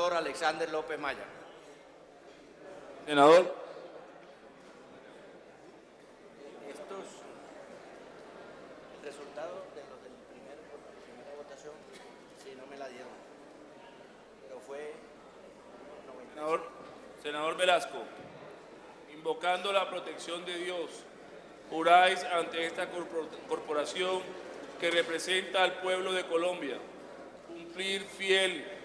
doctor Alexander López Maya. Senador. El resultado de los de la primera votación, sí, no me la dieron, pero fue 90. Senador Velasco, invocando la protección de Dios, juráis ante esta corporación que representa al pueblo de Colombia cumplir fiel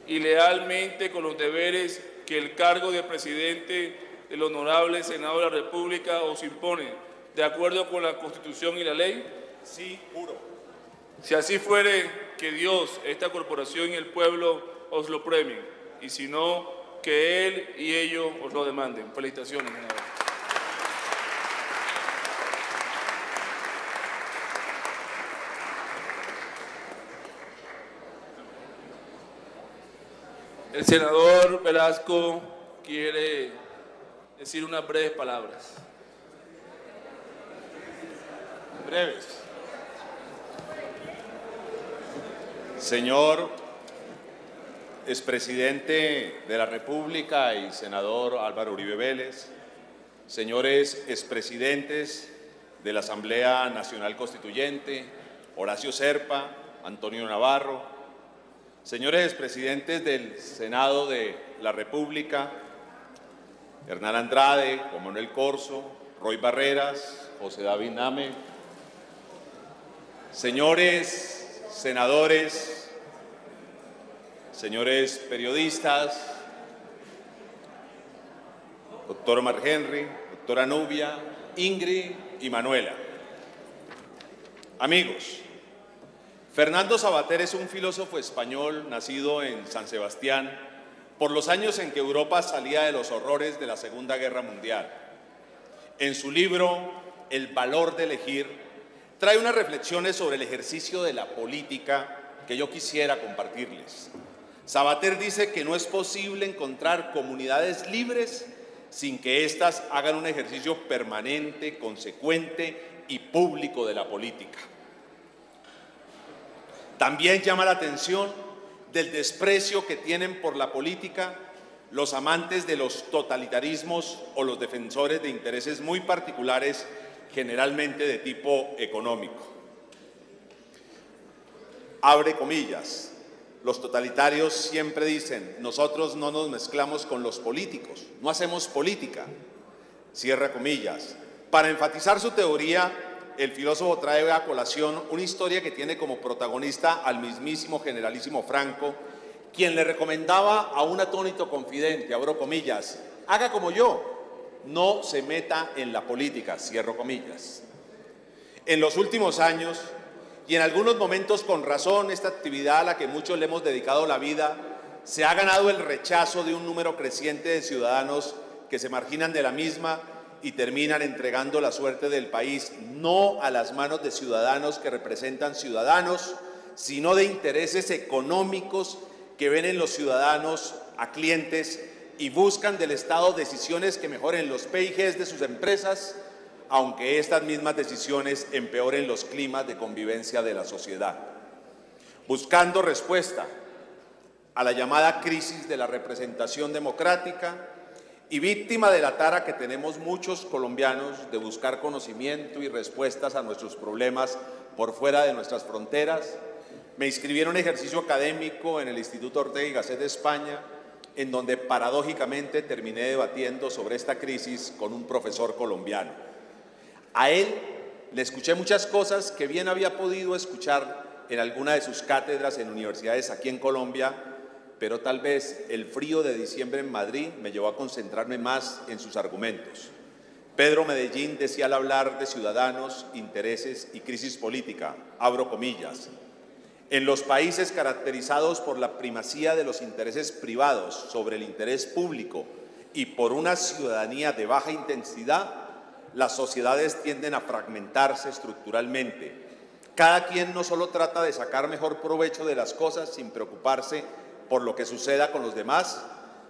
y lealmente con los deberes que el cargo de presidente del Honorable Senado de la República os impone, de acuerdo con la Constitución y la ley. Sí, juro. Si así fuere, que Dios, esta corporación y el pueblo os lo premien, y si no, que Él y ellos os lo demanden. Felicitaciones, senador. El senador Velasco quiere decir unas breves palabras. Breves. Señor expresidente de la República y senador Álvaro Uribe Vélez, señores expresidentes de la Asamblea Nacional Constituyente, Horacio Serpa, Antonio Navarro, señores expresidentes del Senado de la República, Hernán Andrade, Juan Manuel Corzo, Roy Barreras, José David Name, señores senadores, señores periodistas, doctor Omar Henry, doctora Nubia, Ingrid y Manuela. Amigos, Fernando Savater es un filósofo español nacido en San Sebastián por los años en que Europa salía de los horrores de la Segunda Guerra Mundial. En su libro El valor de elegir, trae unas reflexiones sobre el ejercicio de la política que yo quisiera compartirles. Savater dice que no es posible encontrar comunidades libres sin que éstas hagan un ejercicio permanente, consecuente y público de la política. También llama la atención del desprecio que tienen por la política los amantes de los totalitarismos o los defensores de intereses muy particulares, generalmente de tipo económico. Abre comillas. Los totalitarios siempre dicen, nosotros no nos mezclamos con los políticos, no hacemos política. Cierra comillas. Para enfatizar su teoría, el filósofo trae a colación una historia que tiene como protagonista al mismísimo generalísimo Franco, quien le recomendaba a un atónito confidente, abro comillas, haga como yo, no se meta en la política, cierro comillas. En los últimos años, y en algunos momentos con razón, esta actividad a la que muchos le hemos dedicado la vida, se ha ganado el rechazo de un número creciente de ciudadanos que se marginan de la misma y terminan entregando la suerte del país no a las manos de ciudadanos que representan ciudadanos, sino de intereses económicos que ven en los ciudadanos a clientes y buscan del Estado decisiones que mejoren los PIGs de sus empresas, aunque estas mismas decisiones empeoren los climas de convivencia de la sociedad. Buscando respuesta a la llamada crisis de la representación democrática y víctima de la tara que tenemos muchos colombianos de buscar conocimiento y respuestas a nuestros problemas por fuera de nuestras fronteras, me inscribí en un ejercicio académico en el Instituto Ortega y Gasset de España, en donde paradójicamente terminé debatiendo sobre esta crisis con un profesor colombiano. A él le escuché muchas cosas que bien había podido escuchar en alguna de sus cátedras en universidades aquí en Colombia, pero tal vez el frío de diciembre en Madrid me llevó a concentrarme más en sus argumentos. Pedro Medellín decía al hablar de ciudadanos, intereses y crisis política, abro comillas, en los países caracterizados por la primacía de los intereses privados sobre el interés público y por una ciudadanía de baja intensidad, las sociedades tienden a fragmentarse estructuralmente. Cada quien no solo trata de sacar mejor provecho de las cosas sin preocuparse por lo que suceda con los demás,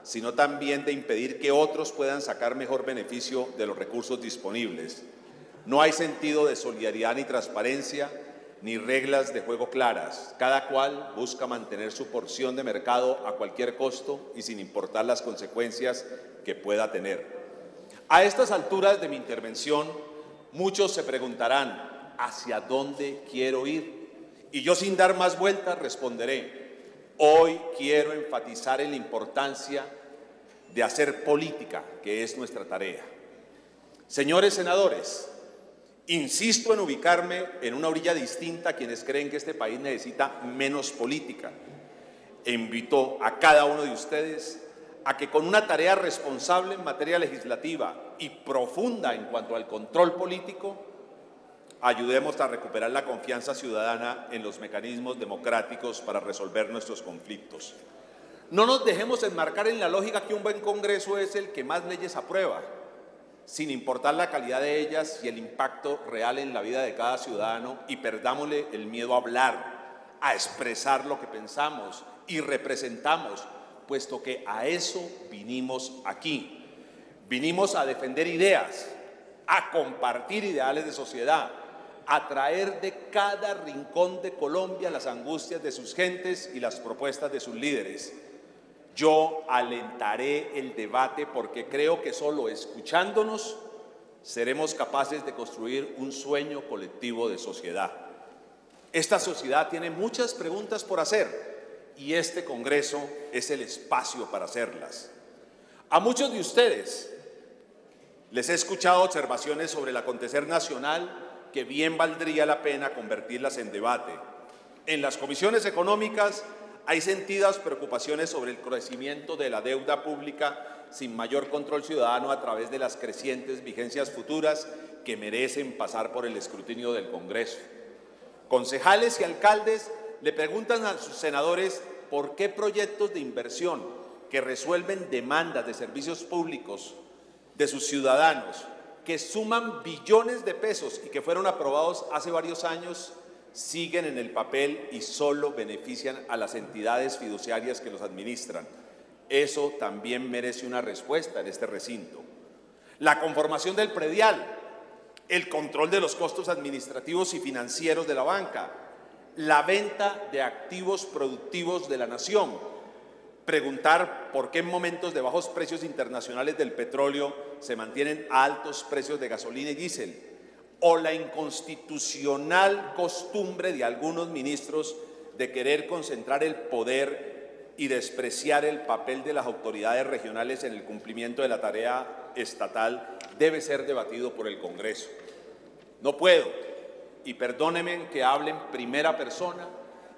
sino también de impedir que otros puedan sacar mejor beneficio de los recursos disponibles. No hay sentido de solidaridad ni transparencia, ni reglas de juego claras. Cada cual busca mantener su porción de mercado a cualquier costo y sin importar las consecuencias que pueda tener. A estas alturas de mi intervención, muchos se preguntarán, ¿hacia dónde quiero ir? Y yo, sin dar más vueltas, responderé: hoy quiero enfatizar en la importancia de hacer política, que es nuestra tarea. Señores senadores, insisto en ubicarme en una orilla distinta a quienes creen que este país necesita menos política. E invito a cada uno de ustedes a que, con una tarea responsable en materia legislativa y profunda en cuanto al control político, ayudemos a recuperar la confianza ciudadana en los mecanismos democráticos para resolver nuestros conflictos. No nos dejemos enmarcar en la lógica que un buen Congreso es el que más leyes aprueba, sin importar la calidad de ellas y el impacto real en la vida de cada ciudadano, y perdámosle el miedo a hablar, a expresar lo que pensamos y representamos, puesto que a eso vinimos aquí. Vinimos a defender ideas, a compartir ideales de sociedad, a traer de cada rincón de Colombia las angustias de sus gentes y las propuestas de sus líderes. Yo alentaré el debate porque creo que solo escuchándonos seremos capaces de construir un sueño colectivo de sociedad. Esta sociedad tiene muchas preguntas por hacer y este Congreso es el espacio para hacerlas. A muchos de ustedes les he escuchado observaciones sobre el acontecer nacional que bien valdría la pena convertirlas en debate. En las comisiones económicas hay sentidas preocupaciones sobre el crecimiento de la deuda pública sin mayor control ciudadano a través de las crecientes vigencias futuras que merecen pasar por el escrutinio del Congreso. Concejales y alcaldes le preguntan a sus senadores por qué proyectos de inversión que resuelven demandas de servicios públicos de sus ciudadanos, que suman billones de pesos y que fueron aprobados hace varios años, siguen en el papel y solo benefician a las entidades fiduciarias que los administran. Eso también merece una respuesta en este recinto. La conformación del predial, el control de los costos administrativos y financieros de la banca, la venta de activos productivos de la nación, preguntar por qué en momentos de bajos precios internacionales del petróleo se mantienen altos precios de gasolina y diésel, o la inconstitucional costumbre de algunos ministros de querer concentrar el poder y despreciar el papel de las autoridades regionales en el cumplimiento de la tarea estatal, debe ser debatido por el Congreso. No puedo, y perdónenme que hable en primera persona,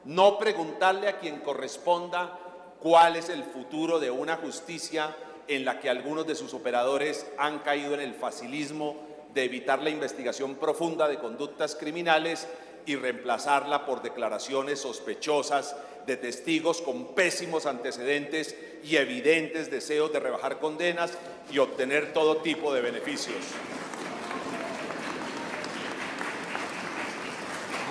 no preguntarle a quien corresponda cuál es el futuro de una justicia en la que algunos de sus operadores han caído en el facilismo de evitar la investigación profunda de conductas criminales y reemplazarla por declaraciones sospechosas de testigos con pésimos antecedentes y evidentes deseos de rebajar condenas y obtener todo tipo de beneficios.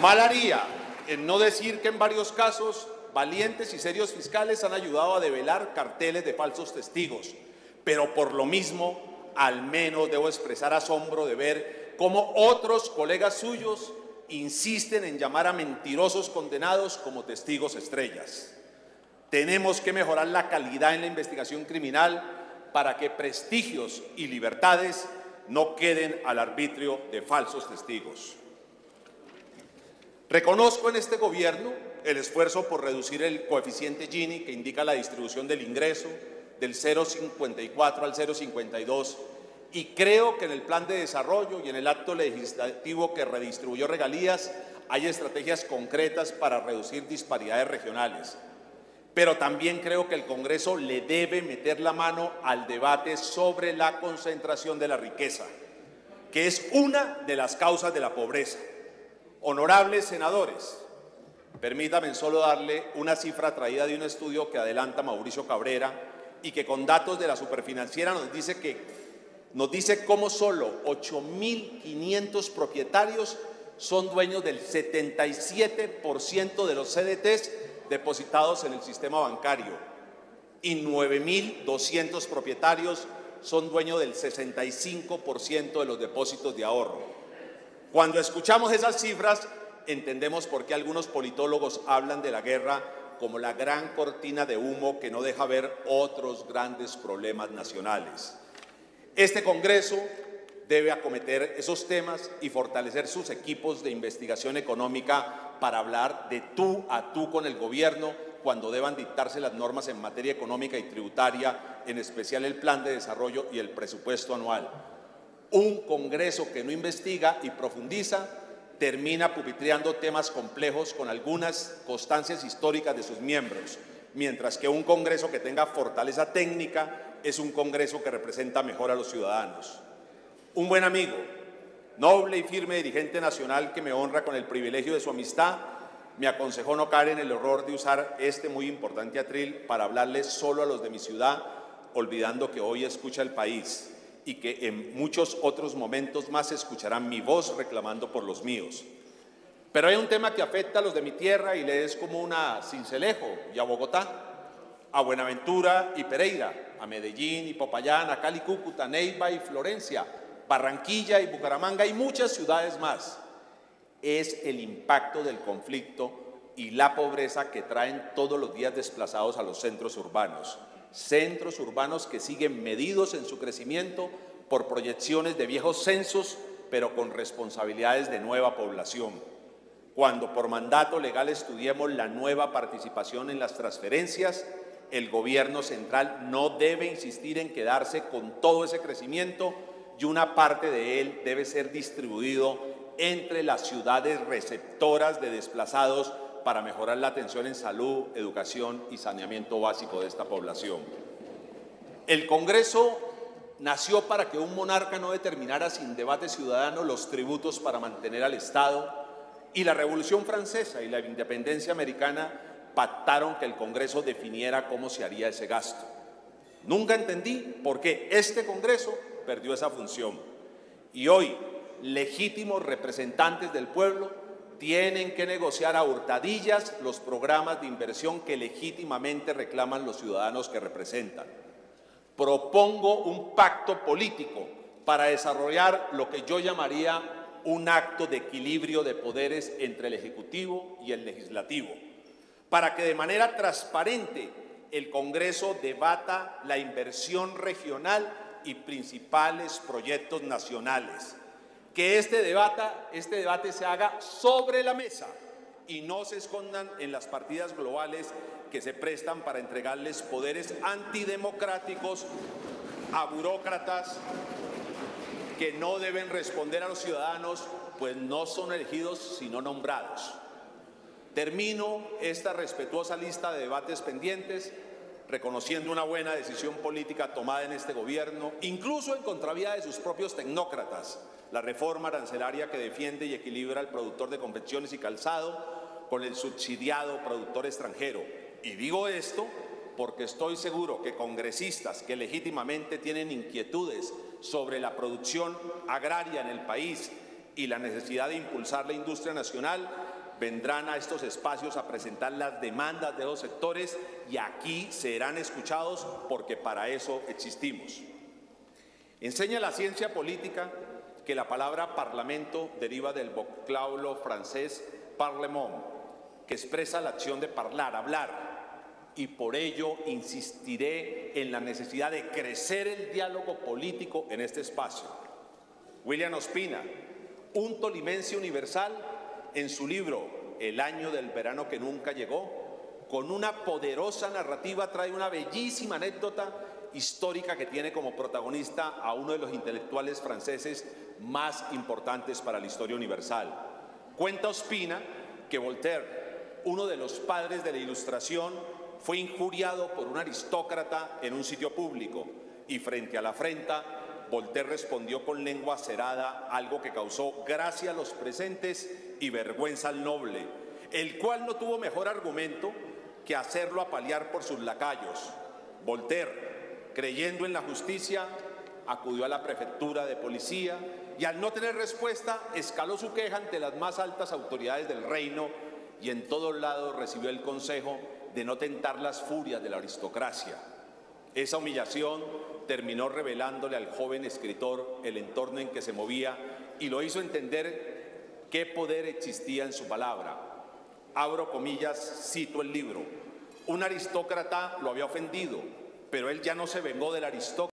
Mal haría en no decir que en varios casos valientes y serios fiscales han ayudado a develar carteles de falsos testigos, pero por lo mismo al menos debo expresar asombro de ver cómo otros colegas suyos insisten en llamar a mentirosos condenados como testigos estrellas. Tenemos que mejorar la calidad en la investigación criminal para que prestigios y libertades no queden al arbitrio de falsos testigos. Reconozco en este gobierno el esfuerzo por reducir el coeficiente Gini que indica la distribución del ingreso del 0,54 al 0,52, y creo que en el plan de desarrollo y en el acto legislativo que redistribuyó regalías hay estrategias concretas para reducir disparidades regionales. Pero también creo que el Congreso le debe meter la mano al debate sobre la concentración de la riqueza, que es una de las causas de la pobreza. Honorables senadores, permítanme solo darle una cifra traída de un estudio que adelanta Mauricio Cabrera y que con datos de la Superfinanciera nos dice cómo solo 8.500 propietarios son dueños del 77% de los CDTs depositados en el sistema bancario y 9.200 propietarios son dueños del 65% de los depósitos de ahorro. Cuando escuchamos esas cifras, entendemos por qué algunos politólogos hablan de la guerra como la gran cortina de humo que no deja ver otros grandes problemas nacionales. Este Congreso debe acometer esos temas y fortalecer sus equipos de investigación económica para hablar de tú a tú con el gobierno cuando deban dictarse las normas en materia económica y tributaria, en especial el plan de desarrollo y el presupuesto anual. Un Congreso que no investiga y profundiza termina pupitreando temas complejos con algunas constancias históricas de sus miembros, mientras que un Congreso que tenga fortaleza técnica es un Congreso que representa mejor a los ciudadanos. Un buen amigo, noble y firme dirigente nacional que me honra con el privilegio de su amistad, me aconsejó no caer en el error de usar este muy importante atril para hablarle solo a los de mi ciudad, olvidando que hoy escucha el país y que en muchos otros momentos más escucharán mi voz reclamando por los míos. Pero hay un tema que afecta a los de mi tierra y le es como una Sincelejo y a Bogotá, a Buenaventura y Pereira, a Medellín y Popayán, a Cali, Cúcuta, Neiva y Florencia, Barranquilla y Bucaramanga y muchas ciudades más. Es el impacto del conflicto y la pobreza que traen todos los días desplazados a los centros urbanos que siguen medidos en su crecimiento por proyecciones de viejos censos, pero con responsabilidades de nueva población. Cuando por mandato legal estudiemos la nueva participación en las transferencias, el gobierno central no debe insistir en quedarse con todo ese crecimiento y una parte de él debe ser distribuido entre las ciudades receptoras de desplazados para mejorar la atención en salud, educación y saneamiento básico de esta población. El Congreso nació para que un monarca no determinara sin debate ciudadano los tributos para mantener al Estado, y la Revolución Francesa y la independencia americana pactaron que el Congreso definiera cómo se haría ese gasto. Nunca entendí por qué este Congreso perdió esa función. Y hoy, legítimos representantes del pueblo tienen que negociar a hurtadillas los programas de inversión que legítimamente reclaman los ciudadanos que representan. Propongo un pacto político para desarrollar lo que yo llamaría un acto de equilibrio de poderes entre el Ejecutivo y el Legislativo, para que de manera transparente el Congreso debata la inversión regional y principales proyectos nacionales. Que este debate se haga sobre la mesa y no se escondan en las partidas globales que se prestan para entregarles poderes antidemocráticos a burócratas que no deben responder a los ciudadanos, pues no son elegidos sino nombrados. Termino esta respetuosa lista de debates pendientes reconociendo una buena decisión política tomada en este gobierno, incluso en contravía de sus propios tecnócratas, la reforma arancelaria que defiende y equilibra al productor de confecciones y calzado con el subsidiado productor extranjero. Y digo esto porque estoy seguro que congresistas que legítimamente tienen inquietudes sobre la producción agraria en el país y la necesidad de impulsar la industria nacional vendrán a estos espacios a presentar las demandas de los sectores y aquí serán escuchados porque para eso existimos. Enseña la ciencia política que la palabra parlamento deriva del vocablo francés parlement, que expresa la acción de parlar, hablar, y por ello insistiré en la necesidad de crecer el diálogo político en este espacio. William Ospina, un tolimense universal, en su libro El año del verano que nunca llegó, con una poderosa narrativa trae una bellísima anécdota histórica que tiene como protagonista a uno de los intelectuales franceses más importantes para la historia universal. Cuenta Ospina que Voltaire, uno de los padres de la Ilustración, fue injuriado por un aristócrata en un sitio público y frente a la afrenta, Voltaire respondió con lengua acerada, algo que causó gracia a los presentes y vergüenza al noble, el cual no tuvo mejor argumento que hacerlo apalear por sus lacayos. Voltaire, creyendo en la justicia, acudió a la prefectura de policía y al no tener respuesta, escaló su queja ante las más altas autoridades del reino y en todos lados recibió el consejo de no tentar las furias de la aristocracia. Esa humillación terminó revelándole al joven escritor el entorno en que se movía y lo hizo entender ¿Qué poder existía en su palabra? Abro comillas, cito el libro. Un aristócrata lo había ofendido, pero él ya no se vengó del aristócrata.